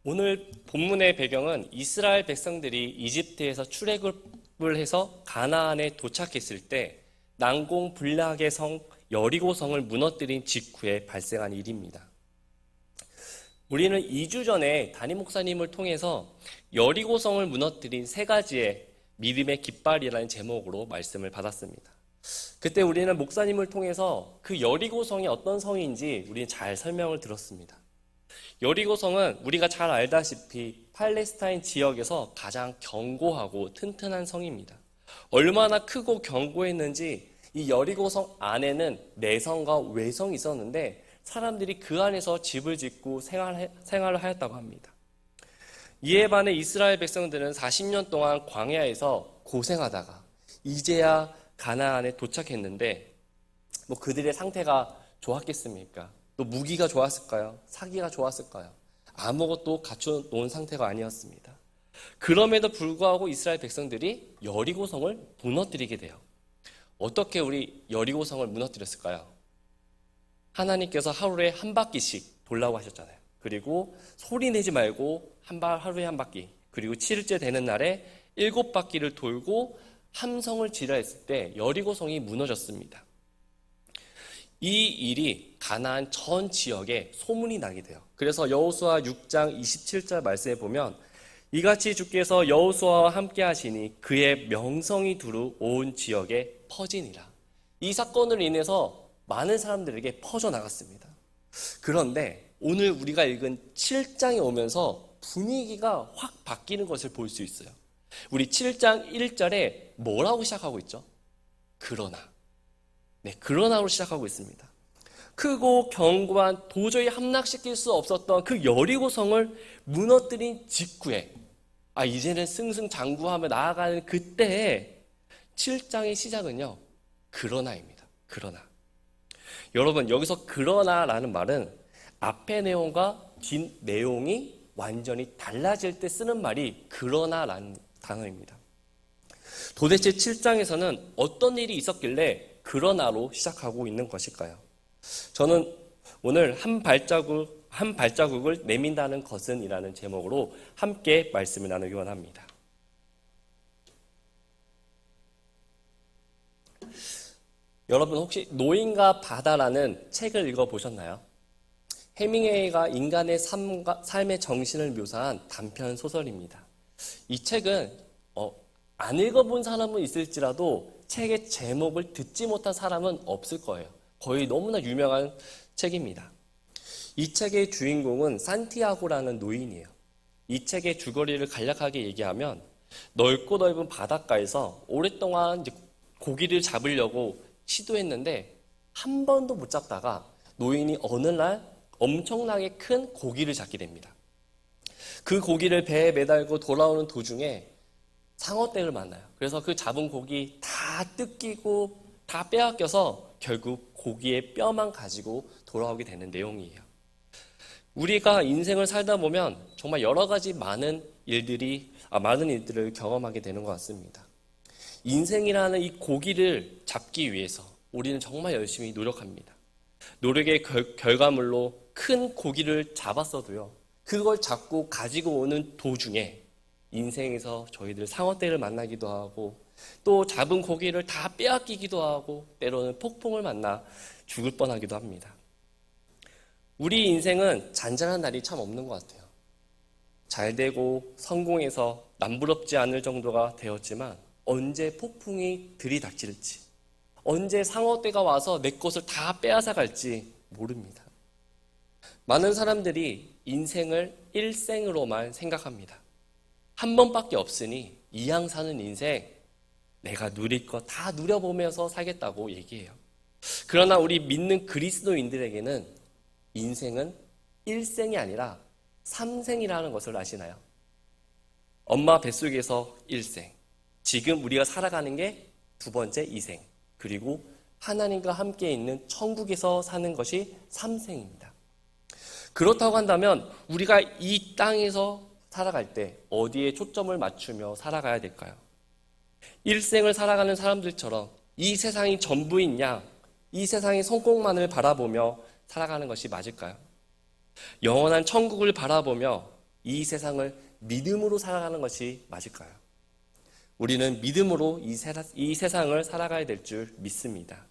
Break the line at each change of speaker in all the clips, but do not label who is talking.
오늘 본문의 배경은 이스라엘 백성들이 이집트에서 출애굽을 해서 가나안에 도착했을 때 난공불락의 성 여리고성을 무너뜨린 직후에 발생한 일입니다. 우리는 2주 전에 담임 목사님을 통해서 여리고성을 무너뜨린 세 가지의 믿음의 깃발이라는 제목으로 말씀을 받았습니다. 그때 우리는 목사님을 통해서 그 여리고성이 어떤 성인지 우리는 잘 설명을 들었습니다. 여리고성은 우리가 잘 알다시피 팔레스타인 지역에서 가장 견고하고 튼튼한 성입니다. 얼마나 크고 견고했는지 이 여리고성 안에는 내성과 외성이 있었는데 사람들이 그 안에서 집을 짓고 생활을 하였다고 합니다. 이에 반해 이스라엘 백성들은 40년 동안 광야에서 고생하다가 이제야 가나안에 도착했는데 그들의 상태가 좋았겠습니까? 또 무기가 좋았을까요? 사기가 좋았을까요? 아무것도 갖춰놓은 상태가 아니었습니다. 그럼에도 불구하고 이스라엘 백성들이 여리고성을 무너뜨리게 돼요. 어떻게 우리 여리고성을 무너뜨렸을까요? 하나님께서 하루에 한 바퀴씩 돌라고 하셨잖아요. 그리고 소리 내지 말고 하루에 한 바퀴, 그리고 7일째 되는 날에 7바퀴를 돌고 함성을 지르라 했을 때 여리고성이 무너졌습니다. 이 일이 가나안 전 지역에 소문이 나게 돼요. 그래서 여호수아 6장 27절 말씀에 보면 이같이 주께서 여호수아와 함께 하시니 그의 명성이 두루 온 지역에 퍼지니라. 이 사건으로 인해서 많은 사람들에게 퍼져나갔습니다. 그런데 오늘 우리가 읽은 7장에 오면서 분위기가 확 바뀌는 것을 볼 수 있어요. 우리 7장 1절에 뭐라고 시작하고 있죠? 그러나로 시작하고 있습니다. 크고 견고한 도저히 함락시킬 수 없었던 그 여리고성을 무너뜨린 직후에 이제는 승승장구하며 나아가는 그때에 7장의 시작은요, 그러나입니다. 그러나. 여러분, 여기서 그러나라는 말은 앞의 내용과 뒷 내용이 완전히 달라질 때 쓰는 말이 그러나라는 단어입니다. 도대체 7장에서는 어떤 일이 있었길래 그러나로 시작하고 있는 것일까요? 저는 오늘 한 발자국을 내민다는 것은 이라는 제목으로 함께 말씀을 나누기 원합니다. 여러분 혹시 노인과 바다라는 책을 읽어보셨나요? 해밍웨이가 인간의 삶의 정신을 묘사한 단편 소설입니다. 이 책은 안 읽어본 사람은 있을지라도 책의 제목을 듣지 못한 사람은 없을 거예요. 거의 너무나 유명한 책입니다. 이 책의 주인공은 산티아고라는 노인이에요. 이 책의 줄거리를 간략하게 얘기하면 넓고 넓은 바닷가에서 오랫동안 고기를 잡으려고 시도했는데 한 번도 못 잡다가 노인이 어느 날 엄청나게 큰 고기를 잡게 됩니다. 그 고기를 배에 매달고 돌아오는 도중에 상어떼를 만나요. 그래서 그 잡은 고기 다 뜯기고 다 빼앗겨서 결국 고기의 뼈만 가지고 돌아오게 되는 내용이에요. 우리가 인생을 살다 보면 정말 여러 가지 많은 일들을 경험하게 되는 것 같습니다. 인생이라는 이 고기를 잡기 위해서 우리는 정말 열심히 노력합니다. 노력의 결과물로 큰 고기를 잡았어도요, 그걸 잡고 가지고 오는 도중에 인생에서 저희들 상어떼를 만나기도 하고 또 잡은 고기를 다 빼앗기기도 하고 때로는 폭풍을 만나 죽을 뻔하기도 합니다. 우리 인생은 잔잔한 날이 참 없는 것 같아요. 잘 되고 성공해서 남부럽지 않을 정도가 되었지만 언제 폭풍이 들이닥칠지, 언제 상어떼가 와서 내 것을 다 빼앗아 갈지 모릅니다. 많은 사람들이 인생을 일생으로만 생각합니다. 한 번밖에 없으니 이왕 사는 인생 내가 누릴 거 다 누려보면서 살겠다고 얘기해요. 그러나 우리 믿는 그리스도인들에게는 인생은 일생이 아니라 삼생이라는 것을 아시나요? 엄마 뱃속에서 일생, 지금 우리가 살아가는 게 두 번째 이생, 그리고 하나님과 함께 있는 천국에서 사는 것이 삼생입니다. 그렇다고 한다면 우리가 이 땅에서 살아갈 때 어디에 초점을 맞추며 살아가야 될까요? 일생을 살아가는 사람들처럼 이 세상이 전부인 양, 이 세상의 성공만을 바라보며 살아가는 것이 맞을까요? 영원한 천국을 바라보며 이 세상을 믿음으로 살아가는 것이 맞을까요? 우리는 믿음으로 이 세상을 살아가야 될 줄 믿습니다.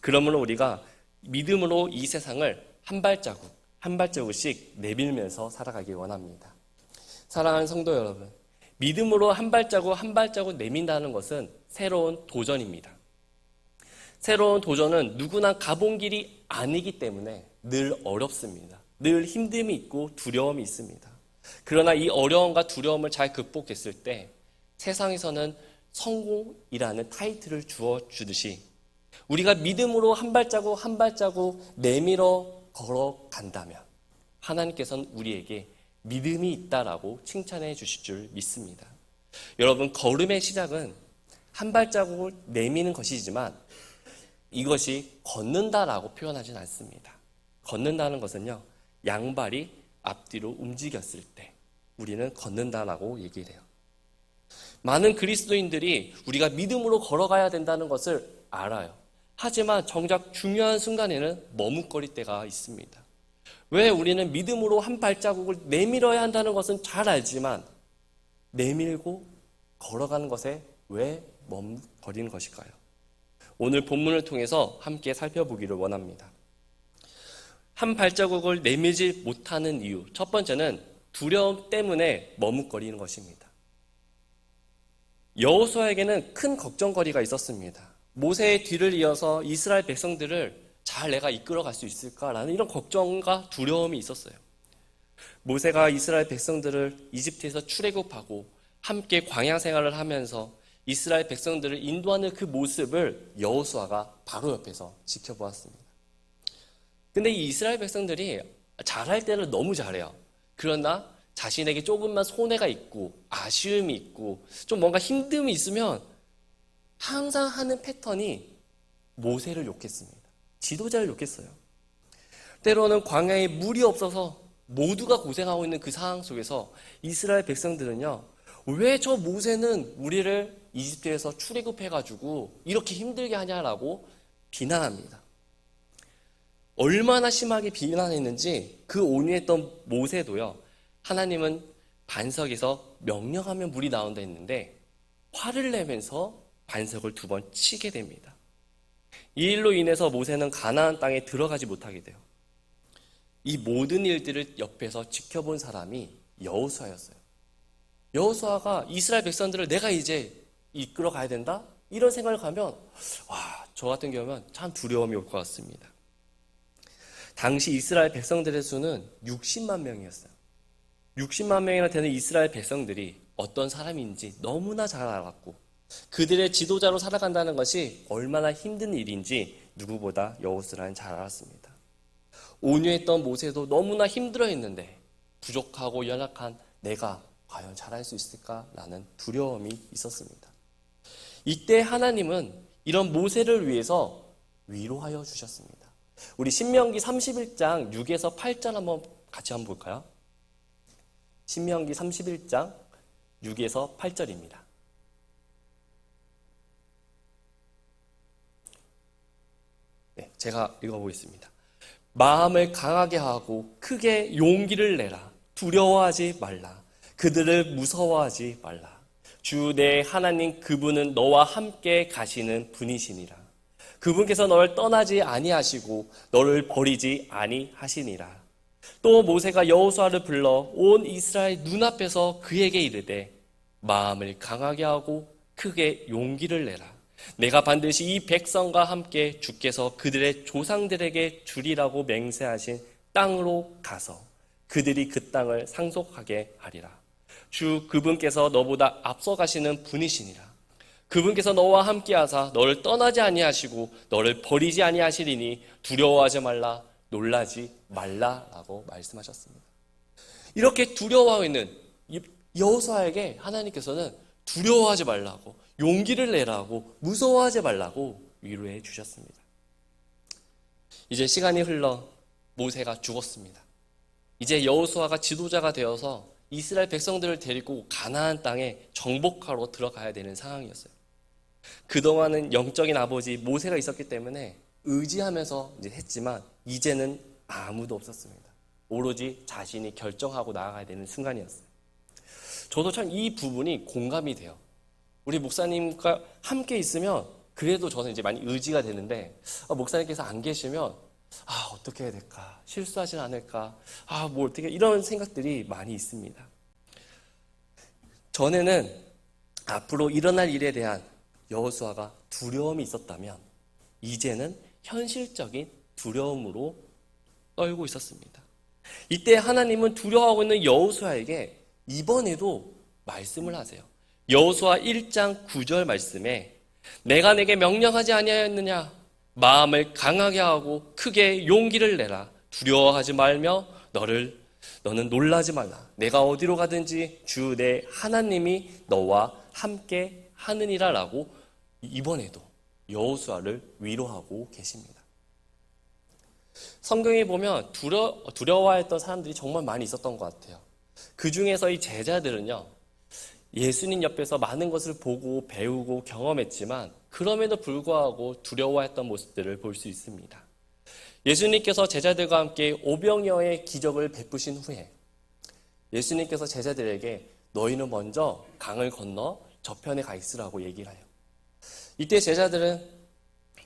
그러므로 우리가 믿음으로 이 세상을 한 발자국, 한 발자국씩 내밀면서 살아가길 원합니다. 사랑하는 성도 여러분, 믿음으로 한 발자국 한 발자국 내민다는 것은 새로운 도전입니다. 새로운 도전은 누구나 가본 길이 아니기 때문에 늘 어렵습니다. 늘 힘듦이 있고 두려움이 있습니다. 그러나 이 어려움과 두려움을 잘 극복했을 때 세상에서는 성공이라는 타이틀을 주어주듯이 우리가 믿음으로 한 발자국 한 발자국 내밀어 걸어간다면 하나님께서는 우리에게 믿음이 있다라고 칭찬해 주실 줄 믿습니다. 여러분, 걸음의 시작은 한 발자국을 내미는 것이지만 이것이 걷는다라고 표현하진 않습니다. 걷는다는 것은요, 양발이 앞뒤로 움직였을 때 우리는 걷는다라고 얘기를 해요. 많은 그리스도인들이 우리가 믿음으로 걸어가야 된다는 것을 알아요. 하지만 정작 중요한 순간에는 머뭇거릴 때가 있습니다. 왜 우리는 믿음으로 한 발자국을 내밀어야 한다는 것은 잘 알지만 내밀고 걸어가는 것에 왜 머뭇거리는 것일까요? 오늘 본문을 통해서 함께 살펴보기를 원합니다. 한 발자국을 내밀지 못하는 이유, 첫 번째는 두려움 때문에 머뭇거리는 것입니다. 여호수아에게는 큰 걱정거리가 있었습니다. 모세의 뒤를 이어서 이스라엘 백성들을 잘 내가 이끌어갈 수 있을까라는 이런 걱정과 두려움이 있었어요. 모세가 이스라엘 백성들을 이집트에서 출애굽하고 함께 광야 생활을 하면서 이스라엘 백성들을 인도하는 그 모습을 여호수아가 바로 옆에서 지켜보았습니다. 근데 이 이스라엘 백성들이 잘할 때는 너무 잘해요. 그러나 자신에게 조금만 손해가 있고 아쉬움이 있고 좀 뭔가 힘듦이 있으면 항상 하는 패턴이 모세를 욕했습니다. 지도자를 욕했어요. 때로는 광야에 물이 없어서 모두가 고생하고 있는 그 상황 속에서 이스라엘 백성들은요, 왜 저 모세는 우리를 이집트에서 출애굽해가지고 이렇게 힘들게 하냐라고 비난합니다. 얼마나 심하게 비난했는지 그 온유했던 모세도요, 하나님은 반석에서 명령하면 물이 나온다 했는데 화를 내면서 반석을 2번 치게 됩니다. 이 일로 인해서 모세는 가나안 땅에 들어가지 못하게 돼요. 이 모든 일들을 옆에서 지켜본 사람이 여호수아였어요. 여호수아가 이스라엘 백성들을 내가 이제 이끌어 가야 된다? 이런 생각을 가면 저 같은 경우는 참 두려움이 올 것 같습니다. 당시 이스라엘 백성들의 수는 60만 명이었어요. 60만 명이나 되는 이스라엘 백성들이 어떤 사람인지 너무나 잘 알았고 그들의 지도자로 살아간다는 것이 얼마나 힘든 일인지 누구보다 여호수아는 잘 알았습니다. 온유했던 모세도 너무나 힘들어했는데 부족하고 연약한 내가 과연 잘할 수 있을까라는 두려움이 있었습니다. 이때 하나님은 이런 모세를 위해서 위로하여 주셨습니다. 우리 신명기 31장 6에서 8절 같이 한번 볼까요? 신명기 31장 6에서 8절입니다. 네, 제가 읽어보겠습니다. 마음을 강하게 하고 크게 용기를 내라. 두려워하지 말라. 그들을 무서워하지 말라. 주 내 하나님 그분은 너와 함께 가시는 분이시니라. 그분께서 너를 떠나지 아니하시고 너를 버리지 아니하시니라. 또 모세가 여호수아를 불러 온 이스라엘 눈앞에서 그에게 이르되 마음을 강하게 하고 크게 용기를 내라. 내가 반드시 이 백성과 함께 주께서 그들의 조상들에게 주리라고 맹세하신 땅으로 가서 그들이 그 땅을 상속하게 하리라. 주 그분께서 너보다 앞서가시는 분이시니라. 그분께서 너와 함께 하사 너를 떠나지 아니하시고 너를 버리지 아니하시리니 두려워하지 말라, 놀라지 말라라고 말씀하셨습니다. 이렇게 두려워하고 있는 여호수아에게 하나님께서는 두려워하지 말라고, 용기를 내라고, 무서워하지 말라고 위로해 주셨습니다. 이제 시간이 흘러 모세가 죽었습니다. 이제 여호수아가 지도자가 되어서 이스라엘 백성들을 데리고 가나안 땅에 정복하러 들어가야 되는 상황이었어요. 그동안은 영적인 아버지 모세가 있었기 때문에 의지하면서 이제 했지만 이제는 아무도 없었습니다. 오로지 자신이 결정하고 나아가야 되는 순간이었어요. 저도 참 이 부분이 공감이 돼요. 우리 목사님과 함께 있으면 그래도 저는 이제 많이 의지가 되는데, 목사님께서 안 계시면 어떻게 해야 될까? 실수하진 않을까? 뭐 어떻게, 이런 생각들이 많이 있습니다. 전에는 앞으로 일어날 일에 대한 여호수아가 두려움이 있었다면, 이제는 현실적인 두려움으로 떨고 있었습니다. 이때 하나님은 두려워하고 있는 여호수아에게 이번에도 말씀을 하세요. 여호수아 1장 9절 말씀에 내가 내게 명령하지 아니하였느냐? 마음을 강하게 하고 크게 용기를 내라. 두려워하지 말며 너는 놀라지 말라. 내가 어디로 가든지 주 내 하나님이 너와 함께 하느니라 라고 이번에도 여호수아를 위로하고 계십니다. 성경에 보면 두려워했던 사람들이 정말 많이 있었던 것 같아요. 그 중에서 이 제자들은요, 예수님 옆에서 많은 것을 보고 배우고 경험했지만 그럼에도 불구하고 두려워했던 모습들을 볼 수 있습니다. 예수님께서 제자들과 함께 오병이어의 기적을 베푸신 후에 예수님께서 제자들에게 너희는 먼저 강을 건너 저편에 가 있으라고 얘기를 해요. 이때 제자들은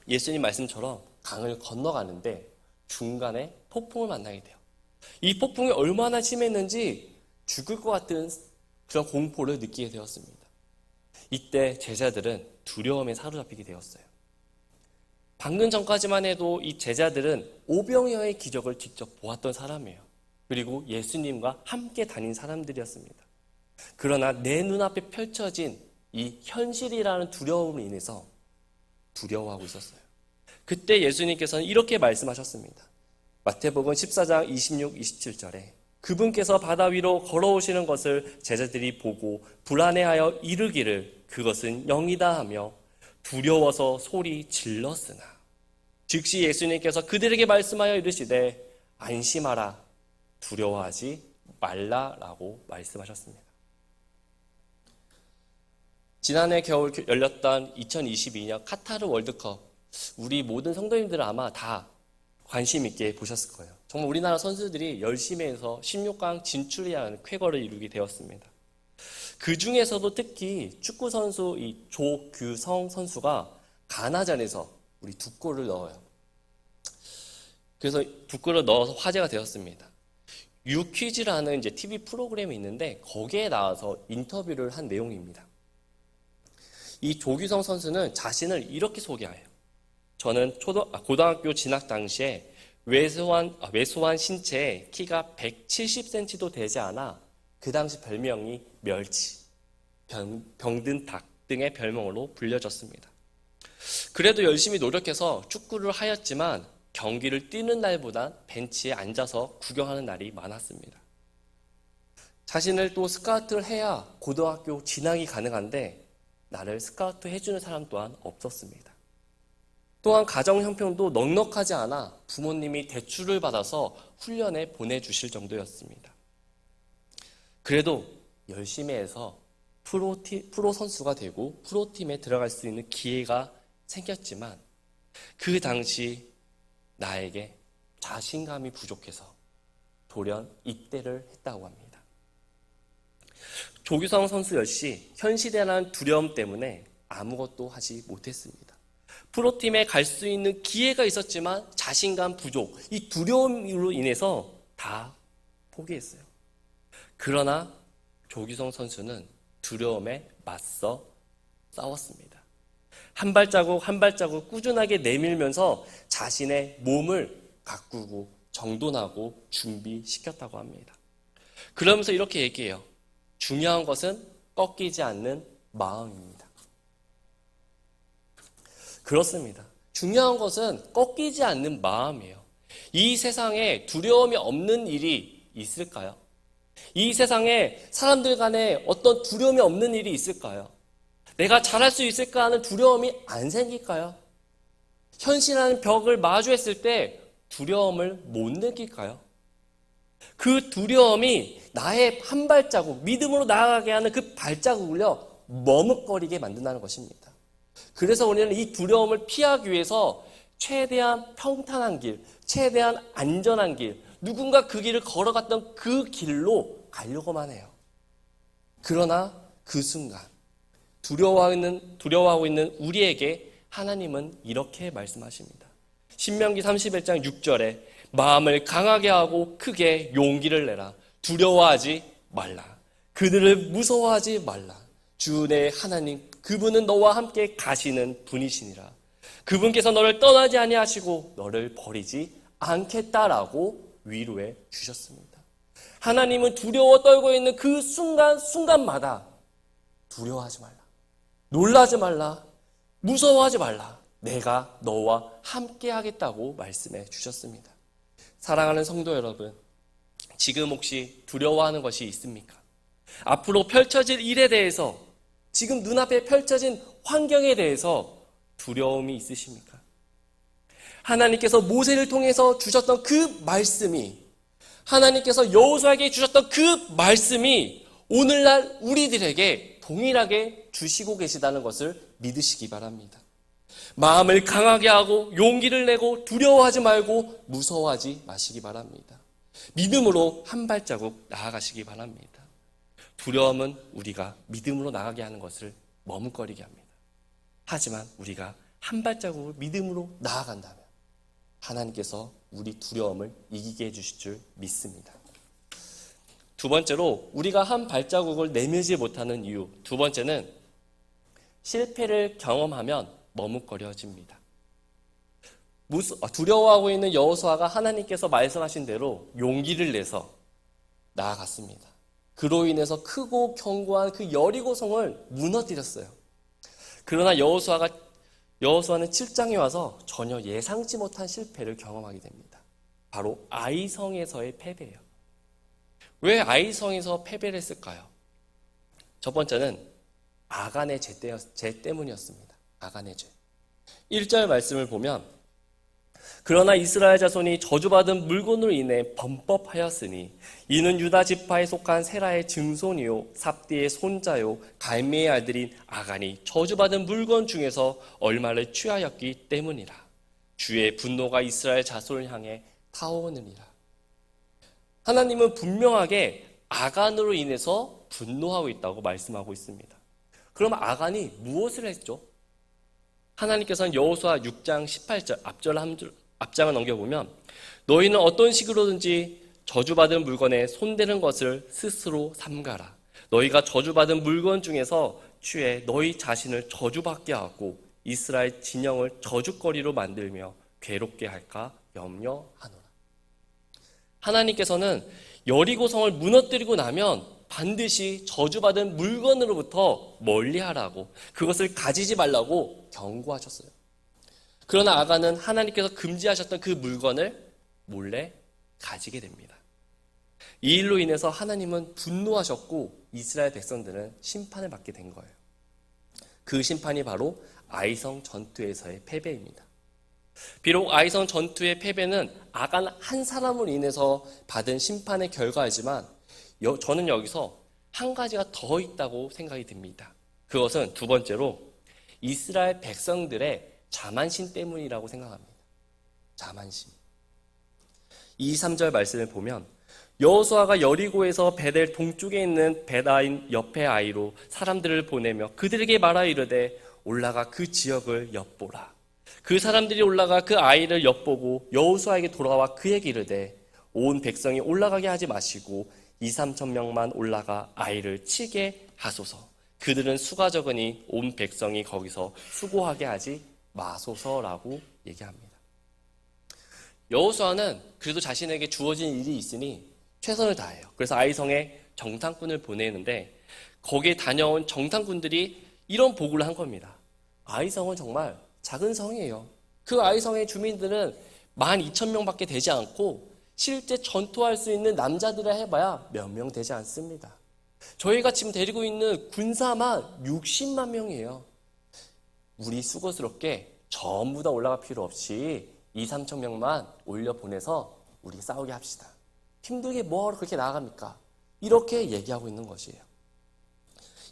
예수님 말씀처럼 강을 건너가는데 중간에 폭풍을 만나게 돼요. 이 폭풍이 얼마나 심했는지 죽을 것 같은 그런 공포를 느끼게 되었습니다. 이때 제자들은 두려움에 사로잡히게 되었어요. 방금 전까지만 해도 이 제자들은 오병이어의 기적을 직접 보았던 사람이에요. 그리고 예수님과 함께 다닌 사람들이었습니다. 그러나 내 눈앞에 펼쳐진 이 현실이라는 두려움으로 인해서 두려워하고 있었어요. 그때 예수님께서는 이렇게 말씀하셨습니다. 마태복음 14장 26, 27절에 그분께서 바다 위로 걸어오시는 것을 제자들이 보고 불안해하여 이르기를 그것은 영이다 하며 두려워서 소리 질렀으나 즉시 예수님께서 그들에게 말씀하여 이르시되 안심하라 두려워하지 말라라고 말씀하셨습니다. 지난해 겨울 열렸던 2022년 카타르 월드컵, 우리 모든 성도님들은 아마 다 관심 있게 보셨을 거예요. 정말 우리나라 선수들이 열심히 해서 16강 진출이라는 쾌거를 이루게 되었습니다. 그 중에서도 특히 축구 선수 이 조규성 선수가 가나전에서 우리 2골을 넣어요. 그래서 2골을 넣어서 화제가 되었습니다. 유퀴즈라는 이제 TV 프로그램이 있는데 거기에 나와서 인터뷰를 한 내용입니다. 이 조규성 선수는 자신을 이렇게 소개해요. 저는 고등학교 진학 당시에 왜소한 신체에 키가 170cm도 되지 않아 그 당시 별명이 멸치, 병든 닭 등의 별명으로 불려졌습니다. 그래도 열심히 노력해서 축구를 하였지만 경기를 뛰는 날보단 벤치에 앉아서 구경하는 날이 많았습니다. 자신을 또 스카우트를 해야 고등학교 진학이 가능한데 나를 스카우트 해주는 사람 또한 없었습니다. 또한 가정 형편도 넉넉하지 않아 부모님이 대출을 받아서 훈련에 보내주실 정도였습니다. 그래도 열심히 해서 프로 선수가 되고 프로팀에 들어갈 수 있는 기회가 생겼지만 그 당시 나에게 자신감이 부족해서 돌연 입대를 했다고 합니다. 조규성 선수 역시 현실이라는 두려움 때문에 아무것도 하지 못했습니다. 프로팀에 갈 수 있는 기회가 있었지만 자신감 부족, 이 두려움으로 인해서 다 포기했어요. 그러나 조규성 선수는 두려움에 맞서 싸웠습니다. 한 발자국 한 발자국 꾸준하게 내밀면서 자신의 몸을 가꾸고 정돈하고 준비시켰다고 합니다. 그러면서 이렇게 얘기해요. 중요한 것은 꺾이지 않는 마음입니다. 그렇습니다. 중요한 것은 꺾이지 않는 마음이에요. 이 세상에 두려움이 없는 일이 있을까요? 이 세상에 사람들 간에 어떤 두려움이 없는 일이 있을까요? 내가 잘할 수 있을까 하는 두려움이 안 생길까요? 현실이라는 벽을 마주했을 때 두려움을 못 느낄까요? 그 두려움이 나의 한 발자국, 믿음으로 나아가게 하는 그 발자국을요, 머뭇거리게 만든다는 것입니다. 그래서 우리는 이 두려움을 피하기 위해서 최대한 평탄한 길, 최대한 안전한 길, 누군가 그 길을 걸어갔던 그 길로 가려고만 해요. 그러나 그 순간 두려워하고 있는 우리에게 하나님은 이렇게 말씀하십니다. 신명기 31장 6절에 마음을 강하게 하고 크게 용기를 내라. 두려워하지 말라. 그들을 무서워하지 말라. 주 내 하나님 그분은 너와 함께 가시는 분이시니라. 그분께서 너를 떠나지 아니하시고 너를 버리지 않겠다라고 위로해 주셨습니다. 하나님은 두려워 떨고 있는 그 순간마다 두려워하지 말라. 놀라지 말라. 무서워하지 말라. 내가 너와 함께 하겠다고 말씀해 주셨습니다. 사랑하는 성도 여러분, 지금 혹시 두려워하는 것이 있습니까? 앞으로 펼쳐질 일에 대해서, 지금 눈앞에 펼쳐진 환경에 대해서 두려움이 있으십니까? 하나님께서 모세를 통해서 주셨던 그 말씀이, 하나님께서 여호수아에게 주셨던 그 말씀이 오늘날 우리들에게 동일하게 주시고 계시다는 것을 믿으시기 바랍니다. 마음을 강하게 하고 용기를 내고 두려워하지 말고 무서워하지 마시기 바랍니다. 믿음으로 한 발자국 나아가시기 바랍니다. 두려움은 우리가 믿음으로 나가게 하는 것을 머뭇거리게 합니다. 하지만 우리가 한 발자국을 믿음으로 나아간다면 하나님께서 우리 두려움을 이기게 해주실 줄 믿습니다. 두 번째로 우리가 한 발자국을 내밀지 못하는 이유, 두 번째는 실패를 경험하면 머뭇거려집니다. 두려워하고 있는 여호수아가 하나님께서 말씀하신 대로 용기를 내서 나아갔습니다. 그로 인해서 크고 견고한 그 여리고성을 무너뜨렸어요. 그러나 여호수아는 7장에 와서 전혀 예상치 못한 실패를 경험하게 됩니다. 바로 아이성에서의 패배예요. 왜 아이성에서 패배를 했을까요? 첫 번째는 아간의 죄 때문이었습니다. 아간의 죄. 1절 말씀을 보면 그러나 이스라엘 자손이 저주받은 물건으로 인해 범법하였으니 이는 유다 지파에 속한 세라의 증손이요 삽디의 손자요 갈미의 아들인 아간이 저주받은 물건 중에서 얼마를 취하였기 때문이라. 주의 분노가 이스라엘 자손을 향해 타오르느니라. 하나님은 분명하게 아간으로 인해서 분노하고 있다고 말씀하고 있습니다. 그럼 아간이 무엇을 했죠? 하나님께서는 여호수아 6장 18절 앞장을 넘겨보면 너희는 어떤 식으로든지 저주받은 물건에 손대는 것을 스스로 삼가라. 너희가 저주받은 물건 중에서 취해 너희 자신을 저주받게 하고 이스라엘 진영을 저주거리로 만들며 괴롭게 할까 염려하노라. 하나님께서는 여리고성을 무너뜨리고 나면 반드시 저주받은 물건으로부터 멀리하라고, 그것을 가지지 말라고 경고하셨어요. 그러나 아간은 하나님께서 금지하셨던 그 물건을 몰래 가지게 됩니다. 이 일로 인해서 하나님은 분노하셨고 이스라엘 백성들은 심판을 받게 된 거예요. 그 심판이 바로 아이성 전투에서의 패배입니다. 비록 아이성 전투의 패배는 아간 한 사람으로 인해서 받은 심판의 결과이지만 저는 여기서 한 가지가 더 있다고 생각이 듭니다. 그것은 두 번째로 이스라엘 백성들의 자만심 때문이라고 생각합니다. 자만심. 2, 3절 말씀을 보면 여호수아가 여리고에서 베델 동쪽에 있는 베다인 옆의 아이로 사람들을 보내며 그들에게 말하 이르되 올라가 그 지역을 엿보라. 그 사람들이 올라가 그 아이를 엿보고 여호수아에게 돌아와 그에게 이르되 온 백성이 올라가게 하지 마시고 2, 3천 명만 올라가 아이를 치게 하소서. 그들은 수가 적으니 온 백성이 거기서 수고하게 하지 마소서라고 얘기합니다. 여호수아는 그래도 자신에게 주어진 일이 있으니 최선을 다해요. 그래서 아이성에 정탐꾼을 보내는데 거기에 다녀온 정탐꾼들이 이런 보고를 한 겁니다. 아이성은 정말 작은 성이에요. 그 아이성의 주민들은 12,000명밖에 되지 않고 실제 전투할 수 있는 남자들을 해봐야 몇 명 되지 않습니다. 저희가 지금 데리고 있는 군사만 60만 명이에요. 우리 수고스럽게 전부 다 올라갈 필요 없이 2, 3천 명만 올려보내서 우리 싸우게 합시다. 힘들게 뭐하러 그렇게 나아갑니까? 이렇게 얘기하고 있는 것이에요.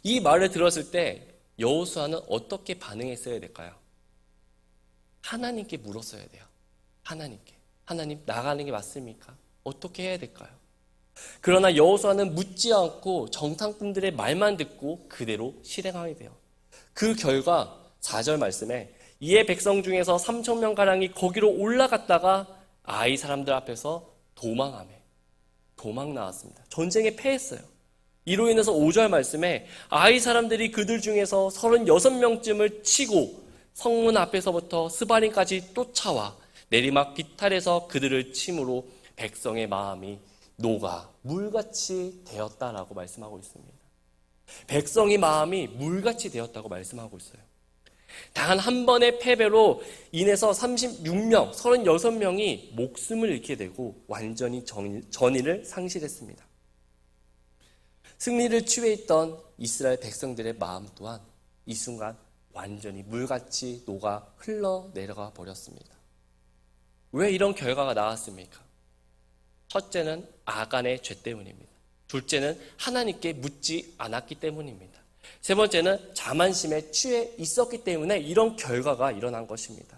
이 말을 들었을 때 여호수아는 어떻게 반응했어야 될까요? 하나님께 물었어야 돼요. 하나님께. 하나님, 나가는 게 맞습니까? 어떻게 해야 될까요? 그러나 여호수아는 묻지 않고 정탐꾼들의 말만 듣고 그대로 실행하게 돼요. 그 결과 4절 말씀에 이에 백성 중에서 3,000명가량이 거기로 올라갔다가 아이 사람들 앞에서 도망 나왔습니다. 전쟁에 패했어요. 이로 인해서 5절 말씀에 아이 사람들이 그들 중에서 36명쯤을 치고 성문 앞에서부터 스바림까지 쫓아와 내리막 비탈에서 그들을 침으로 백성의 마음이 녹아 물같이 되었다라고 말씀하고 있습니다. 백성의 마음이 물같이 되었다고 말씀하고 있어요. 단 한 번의 패배로 인해서 36명이 목숨을 잃게 되고 완전히 전의를 상실했습니다. 승리를 취해있던 이스라엘 백성들의 마음 또한 이 순간 완전히 물같이 녹아 흘러내려가 버렸습니다. 왜 이런 결과가 나왔습니까? 첫째는 아간의 죄 때문입니다. 둘째는 하나님께 묻지 않았기 때문입니다. 세 번째는 자만심에 취해 있었기 때문에 이런 결과가 일어난 것입니다.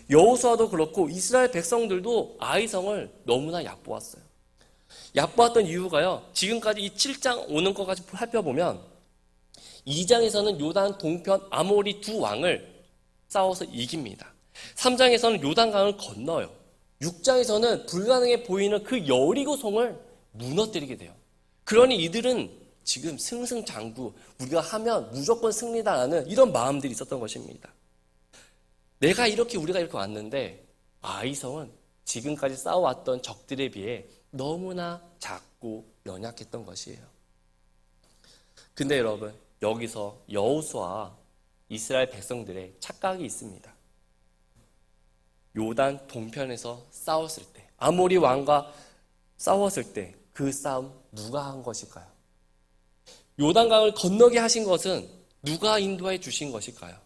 여호수아도 그렇고 이스라엘 백성들도 아이성을 너무나 얕보았어요. 얕보았던 이유가요, 지금까지 이 7장 오는 것까지 살펴보면 2장에서는 요단 동편 아모리 두 왕을 싸워서 이깁니다. 3장에서는 요단강을 건너요. 6장에서는 불가능해 보이는 그 여리고성을 무너뜨리게 돼요. 그러니 이들은 지금 승승장구, 우리가 하면 무조건 승리다라는 이런 마음들이 있었던 것입니다. 우리가 이렇게 왔는데 아이성은 지금까지 싸워왔던 적들에 비해 너무나 작고 연약했던 것이에요. 근데 여러분, 여기서 여호수아와 이스라엘 백성들의 착각이 있습니다. 요단 동편에서 싸웠을 때, 아모리 왕과 싸웠을 때 그 싸움 누가 한 것일까요? 요단강을 건너게 하신 것은 누가 인도해 주신 것일까요?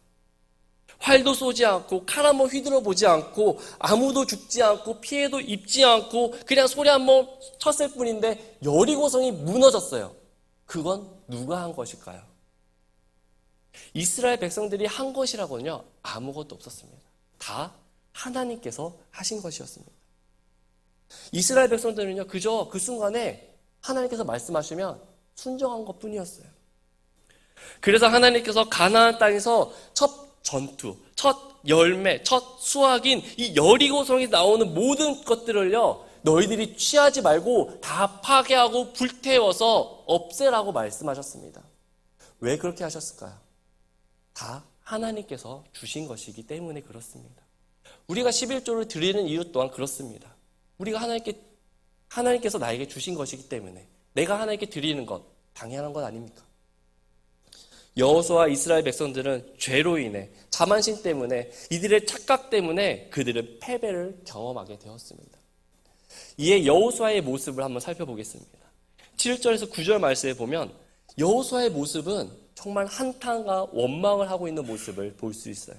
활도 쏘지 않고 칼 한번 휘둘러 보지 않고 아무도 죽지 않고 피해도 입지 않고 그냥 소리 한번 쳤을 뿐인데 여리고성이 무너졌어요. 그건 누가 한 것일까요? 이스라엘 백성들이 한 것이라고는요, 아무것도 없었습니다. 다 하나님께서 하신 것이었습니다. 이스라엘 백성들은요, 그저 그 순간에 하나님께서 말씀하시면 순종한 것 뿐이었어요. 그래서 하나님께서 가나안 땅에서 첫 전투, 첫 열매, 첫 수확인 이 여리고성에 나오는 모든 것들을요, 너희들이 취하지 말고 다 파괴하고 불태워서 없애라고 말씀하셨습니다. 왜 그렇게 하셨을까요? 다 하나님께서 주신 것이기 때문에 그렇습니다. 우리가 11조를 드리는 이유 또한 그렇습니다. 우리가 하나님께서 나에게 주신 것이기 때문에 내가 하나님께 드리는 것 당연한 것 아닙니까? 여호수아와 이스라엘 백성들은 죄로 인해 자만심 때문에 이들의 착각 때문에 그들은 패배를 경험하게 되었습니다. 이에 여호수아의 모습을 한번 살펴보겠습니다. 7절에서 9절 말씀에 보면 여호수아의 모습은 정말 한탄과 원망을 하고 있는 모습을 볼 수 있어요.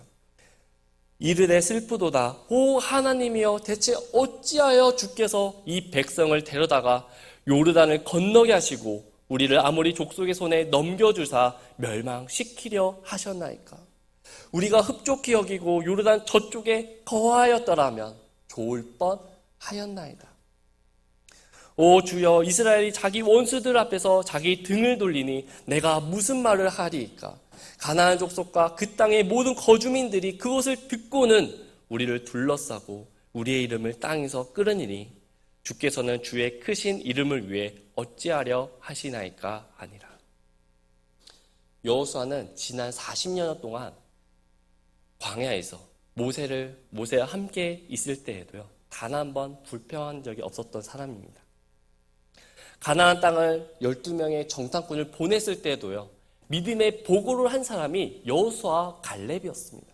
이르되 슬프도다. 오 하나님이여, 대체 어찌하여 주께서 이 백성을 데려다가 요르단을 건너게 하시고 우리를 아모리 족속의 손에 넘겨주사 멸망시키려 하셨나이까. 우리가 흡족히 여기고 요르단 저쪽에 거하였더라면 좋을 뻔하였나이다. 오 주여, 이스라엘이 자기 원수들 앞에서 자기 등을 돌리니 내가 무슨 말을 하리이까. 가나안 족속과 그 땅의 모든 거주민들이 그것을 듣고는 우리를 둘러싸고 우리의 이름을 땅에서 끌으니니 주께서는 주의 크신 이름을 위해 어찌하려 하시나이까 하니라. 여호수아는 지난 40년 동안 광야에서 모세와 함께 있을 때에도요, 단 한 번 불평한 적이 없었던 사람입니다. 가나안 땅을 12명의 정탐꾼을 보냈을 때도요, 믿음의 보고를 한 사람이 여호수아와 갈렙이었습니다.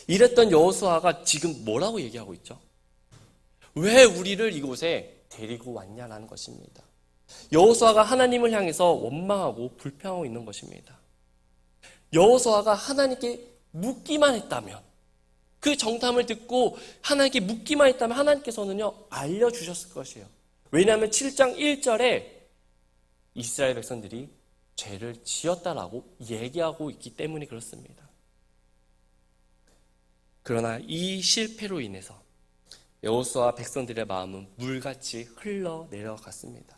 이랬던 여호수아가 지금 뭐라고 얘기하고 있죠? 왜 우리를 이곳에 데리고 왔냐라는 것입니다. 여호수아가 하나님을 향해서 원망하고 불평하고 있는 것입니다. 여호수아가 하나님께 묻기만 했다면, 그 정탐을 듣고 하나님께 묻기만 했다면 하나님께서는요, 알려주셨을 것이에요. 왜냐하면 7장 1절에 이스라엘 백성들이 죄를 지었다라고 얘기하고 있기 때문에 그렇습니다. 그러나 이 실패로 인해서 여호수아와 백성들의 마음은 물같이 흘러 내려갔습니다.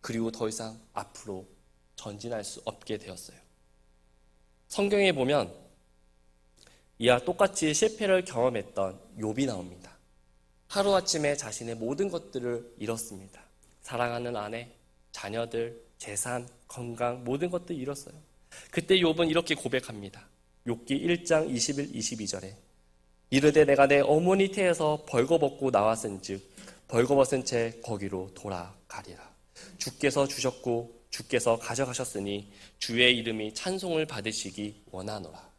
그리고 더 이상 앞으로 전진할 수 없게 되었어요. 성경에 보면 이와 똑같이 실패를 경험했던 욥이 나옵니다. 하루아침에 자신의 모든 것들을 잃었습니다. 사랑하는 아내, 자녀들, 재산, 건강, 모든 것들을 잃었어요. 그때 욥은 이렇게 고백합니다. 욥기 1장 21, 22절에 이르되 내가 내 어머니 태에서 벌거벗고 나왔은즉 벌거벗은 채 거기로 돌아가리라. 주께서 주셨고 주께서 가져가셨으니 주의 이름이 찬송을 받으시기 원하노라.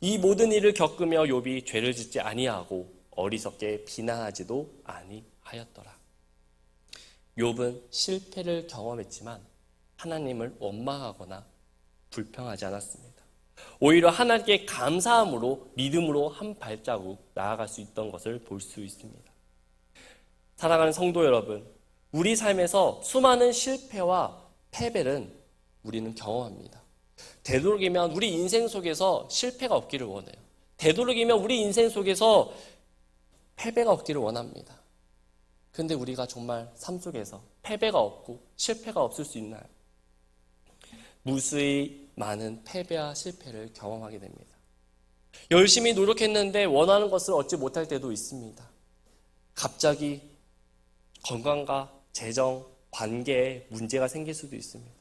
이 모든 일을 겪으며 욥이 죄를 짓지 아니하고 어리석게 비난하지도 아니하였더라. 욥은 실패를 경험했지만 하나님을 원망하거나 불평하지 않았습니다. 오히려 하나님께 감사함으로 믿음으로 한 발자국 나아갈 수 있던 것을 볼 수 있습니다. 사랑하는 성도 여러분, 우리 삶에서 수많은 실패와 패배는 우리는 경험합니다. 되도록이면 우리 인생 속에서 실패가 없기를 원해요. 되도록이면 우리 인생 속에서 패배가 없기를 원합니다. 근데 우리가 정말 삶 속에서 패배가 없고 실패가 없을 수 있나요? 무수히 많은 패배와 실패를 경험하게 됩니다. 열심히 노력했는데 원하는 것을 얻지 못할 때도 있습니다. 갑자기 건강과 재정, 관계에 문제가 생길 수도 있습니다.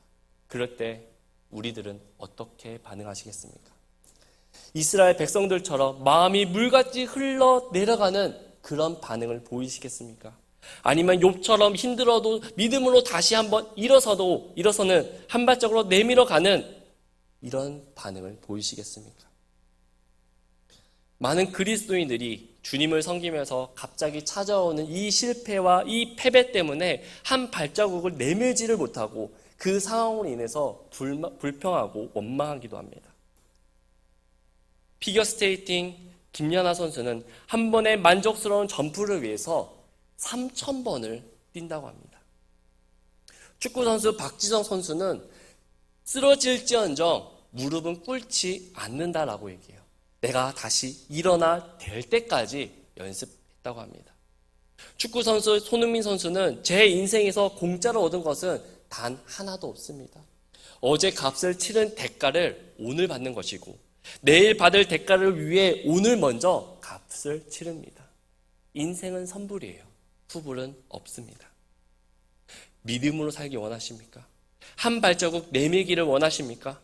그럴 때 우리들은 어떻게 반응하시겠습니까? 이스라엘 백성들처럼 마음이 물같이 흘러 내려가는 그런 반응을 보이시겠습니까? 아니면 욥처럼 힘들어도 믿음으로 다시 한번 일어서는 한 발짝으로 내밀어 가는 이런 반응을 보이시겠습니까? 많은 그리스도인들이 주님을 섬기면서 갑자기 찾아오는 이 실패와 이 패배 때문에 한 발자국을 내밀지를 못하고 그 상황으로 인해서 불평하고 원망하기도 합니다. 피겨스케이팅 김연아 선수는 한 번의 만족스러운 점프를 위해서 3,000번을 뛴다고 합니다. 축구선수 박지성 선수는 쓰러질지언정 무릎은 꿇지 않는다라고 얘기해요. 내가 다시 일어나 될 때까지 연습했다고 합니다. 축구선수 손흥민 선수는 제 인생에서 공짜로 얻은 것은 단 하나도 없습니다. 어제 값을 치른 대가를 오늘 받는 것이고 내일 받을 대가를 위해 오늘 먼저 값을 치릅니다. 인생은 선불이에요. 후불은 없습니다. 믿음으로 살기 원하십니까? 한 발자국 내밀기를 원하십니까?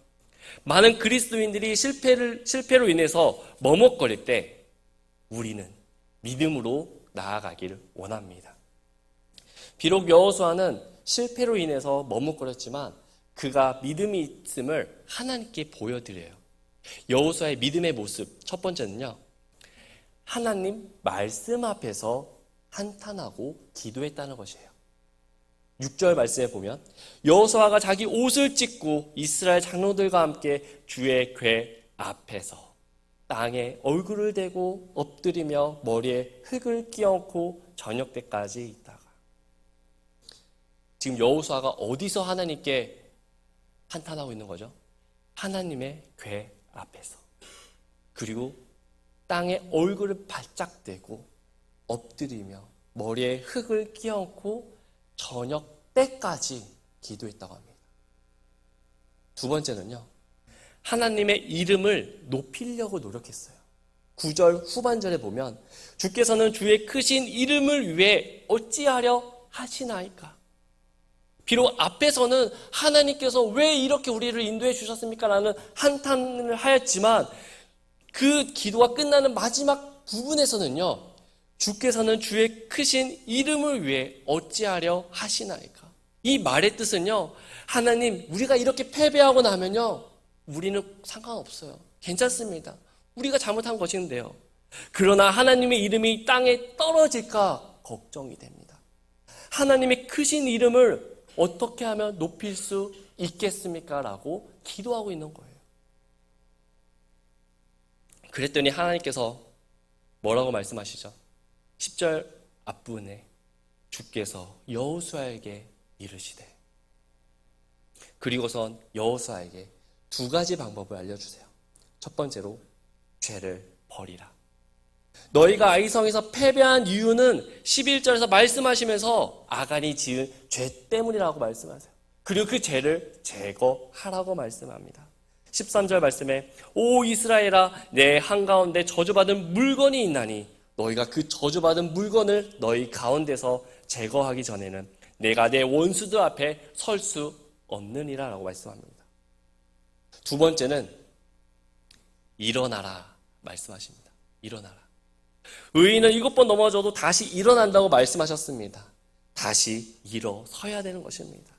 많은 그리스도인들이 실패로 인해서 머뭇거릴 때 우리는 믿음으로 나아가기를 원합니다. 비록 여호수아는 실패로 인해서 머뭇거렸지만 그가 믿음이 있음을 하나님께 보여드려요. 여호수아의 믿음의 모습 첫 번째는요. 하나님 말씀 앞에서 한탄하고 기도했다는 것이에요. 6절 말씀에 보면 여호수아가 자기 옷을 찢고 이스라엘 장로들과 함께 주의 궤 앞에서 땅에 얼굴을 대고 엎드리며 머리에 흙을 끼얹고 저녁 때까지 있다가 지금 여호수아가 어디서 하나님께 한탄하고 있는 거죠? 하나님의 궤 앞에서. 그리고 땅에 얼굴을 바짝 대고 엎드리며 머리에 흙을 끼얹고 저녁 때까지 기도했다고 합니다. 두 번째는요. 하나님의 이름을 높이려고 노력했어요. 9절 후반절에 보면 주께서는 주의 크신 이름을 위해 어찌하려 하시나이까. 비록 앞에서는 하나님께서 왜 이렇게 우리를 인도해 주셨습니까? 라는 한탄을 하였지만 그 기도가 끝나는 마지막 부분에서는요. 주께서는 주의 크신 이름을 위해 어찌하려 하시나이까. 이 말의 뜻은요. 하나님 우리가 이렇게 패배하고 나면요. 우리는 상관없어요. 괜찮습니다. 우리가 잘못한 것인데요. 그러나 하나님의 이름이 땅에 떨어질까 걱정이 됩니다. 하나님의 크신 이름을 어떻게 하면 높일 수 있겠습니까? 라고 기도하고 있는 거예요. 그랬더니 하나님께서 뭐라고 말씀하시죠? 10절 앞부분에 주께서 여호수아에게 이르시되 그리고선 여호수아에게 두 가지 방법을 알려주세요. 첫 번째로 죄를 버리라. 너희가 아이성에서 패배한 이유는 11절에서 말씀하시면서 아간이 지은 죄 때문이라고 말씀하세요. 그리고 그 죄를 제거하라고 말씀합니다. 13절 말씀에 오 이스라엘아 내 한가운데 저주받은 물건이 있나니 너희가 그 저주받은 물건을 너희 가운데서 제거하기 전에는 내가 내 원수들 앞에 설 수 없느니라 라고 말씀합니다. 두 번째는 일어나라 말씀하십니다. 일어나라. 의인은 7번 넘어져도 다시 일어난다고 말씀하셨습니다. 다시 일어서야 되는 것입니다.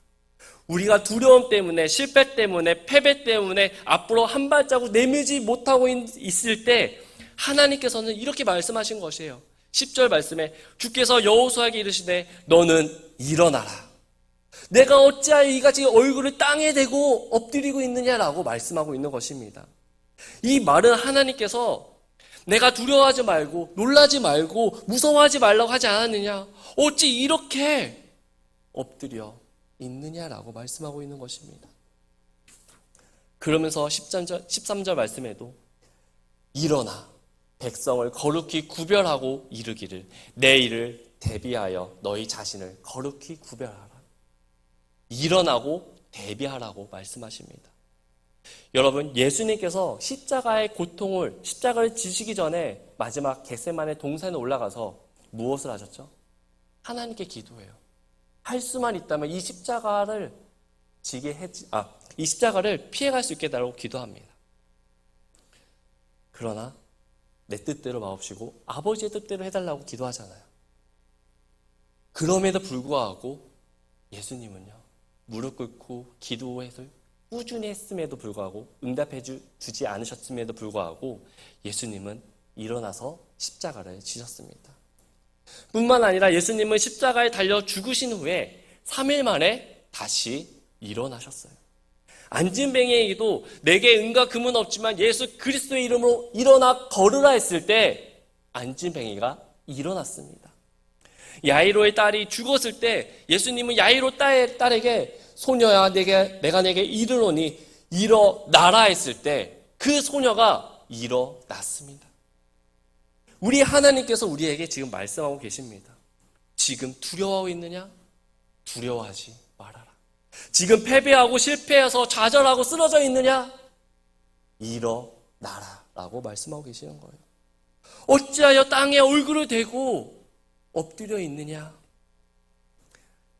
우리가 두려움 때문에, 실패 때문에, 패배 때문에 앞으로 한 발자국 내밀지 못하고 있을 때 하나님께서는 이렇게 말씀하신 것이에요. 10절 말씀에 주께서 여호수아에게 이르시되 너는 일어나라. 내가 어찌하여 이같이 얼굴을 땅에 대고 엎드리고 있느냐라고 말씀하고 있는 것입니다. 이 말은 하나님께서 내가 두려워하지 말고 놀라지 말고 무서워하지 말라고 하지 않았느냐? 어찌 이렇게 엎드려 있느냐라고 말씀하고 있는 것입니다. 그러면서 13절 말씀에도 일어나 백성을 거룩히 구별하고 이르기를 내 일을 대비하여 너희 자신을 거룩히 구별하라. 일어나고 대비하라고 말씀하십니다. 여러분, 예수님께서 십자가의 고통을, 십자가를 지시기 전에 마지막 겟세마네 동산에 올라가서 무엇을 하셨죠? 하나님께 기도해요. 할 수만 있다면 이 십자가를 이 십자가를 피해갈 수 있게 달라고 기도합니다. 그러나 내 뜻대로 마옵시고 아버지의 뜻대로 해달라고 기도하잖아요. 그럼에도 불구하고 예수님은요, 무릎 꿇고 기도해서 꾸준히 했음에도 불구하고 응답해 주지 않으셨음에도 불구하고 예수님은 일어나서 십자가를 지셨습니다. 뿐만 아니라 예수님은 십자가에 달려 죽으신 후에 3일 만에 다시 일어나셨어요. 안진뱅이에게도 내게 은과 금은 없지만 예수 그리스도의 이름으로 일어나 걸으라 했을 때 안진뱅이가 일어났습니다. 야이로의 딸이 죽었을 때 예수님은 야이로 딸에게 소녀야 내가 내게 이르노니 일어나라 했을 때 그 소녀가 일어났습니다. 우리 하나님께서 우리에게 지금 말씀하고 계십니다. 지금 두려워하고 있느냐? 두려워하지 말아라. 지금 패배하고 실패해서 좌절하고 쓰러져 있느냐? 일어나라 라고 말씀하고 계시는 거예요. 어찌하여 땅에 얼굴을 대고 엎드려 있느냐?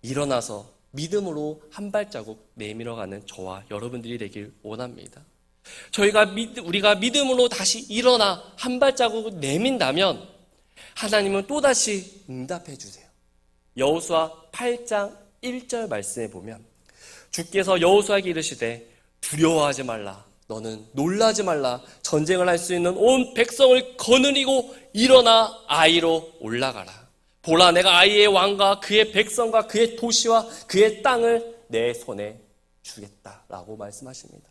일어나서 믿음으로 한 발자국 내밀어가는 저와 여러분들이 되길 원합니다. 우리가 믿음으로 다시 일어나 한 발자국 내민다면 하나님은 또다시 응답해 주세요. 여호수아 8장 1절 말씀에 보면 주께서 여호수아에게 이르시되 두려워하지 말라. 너는 놀라지 말라. 전쟁을 할 수 있는 온 백성을 거느리고 일어나 아이로 올라가라. 보라, 내가 아이의 왕과 그의 백성과 그의 도시와 그의 땅을 내 손에 주겠다라고 말씀하십니다.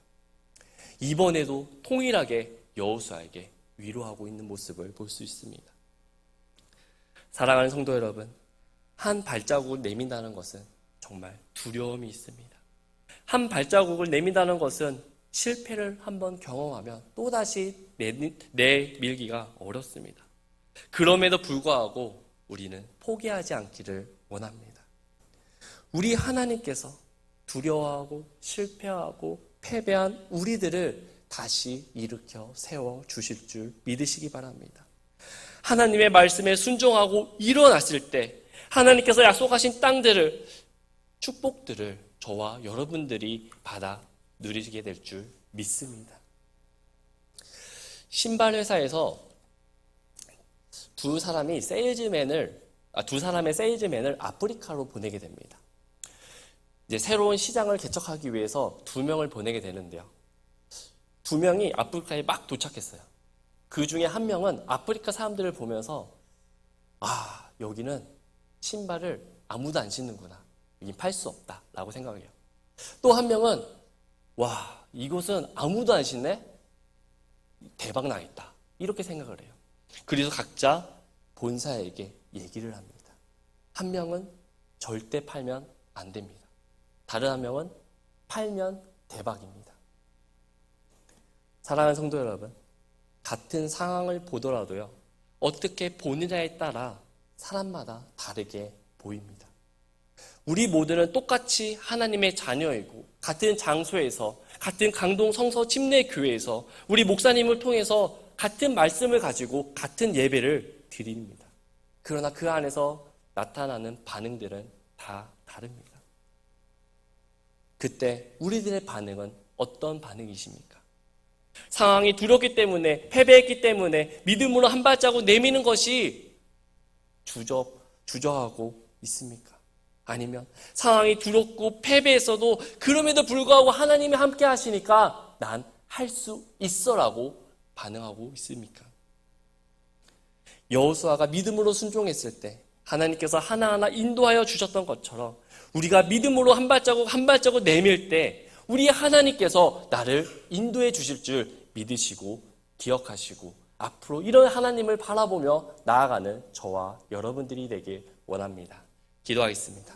이번에도 통일하게 여호수아에게 위로하고 있는 모습을 볼 수 있습니다. 사랑하는 성도 여러분, 한 발자국을 내민다는 것은 정말 두려움이 있습니다. 한 발자국을 내민다는 것은 실패를 한번 경험하면 또다시 내밀기가 어렵습니다. 그럼에도 불구하고 우리는 포기하지 않기를 원합니다. 우리 하나님께서 두려워하고 실패하고 패배한 우리들을 다시 일으켜 세워 주실 줄 믿으시기 바랍니다. 하나님의 말씀에 순종하고 일어났을 때 하나님께서 약속하신 땅들을, 축복들을 저와 여러분들이 받아 누리게 될 줄 믿습니다. 신발 회사에서 두 사람의 세일즈맨을 아프리카로 보내게 됩니다. 이제 새로운 시장을 개척하기 위해서 2명을 보내게 되는데요. 2명이 아프리카에 막 도착했어요. 그 중에 1명은 아프리카 사람들을 보면서 여기는 신발을 아무도 안 신는구나. 여긴 팔 수 없다라고 생각해요. 또 1명은 이곳은 아무도 안 신네? 대박 나겠다. 이렇게 생각을 해요. 그래서 각자 본사에게 얘기를 합니다. 1명은 절대 팔면 안 됩니다. 다른 1명은 팔면 대박입니다. 사랑하는 성도 여러분, 같은 상황을 보더라도요, 어떻게 보느냐에 따라 사람마다 다르게 보입니다. 우리 모두는 똑같이 하나님의 자녀이고 같은 장소에서 같은 강동 성서 침례교회에서 우리 목사님을 통해서 같은 말씀을 가지고 같은 예배를 드립니다. 그러나 그 안에서 나타나는 반응들은 다 다릅니다. 그때 우리들의 반응은 어떤 반응이십니까? 상황이 두렵기 때문에, 패배했기 때문에 믿음으로 한 발자국 내미는 것이 주저하고 있습니까? 아니면 상황이 두렵고 패배했어도 그럼에도 불구하고 하나님이 함께 하시니까 난 할 수 있어라고 반응하고 있습니까? 여호수아가 믿음으로 순종했을 때 하나님께서 하나하나 인도하여 주셨던 것처럼 우리가 믿음으로 한 발자국 내밀 때 우리 하나님께서 나를 인도해 주실 줄 믿으시고 기억하시고 앞으로 이런 하나님을 바라보며 나아가는 저와 여러분들이 되길 원합니다. 기도하겠습니다.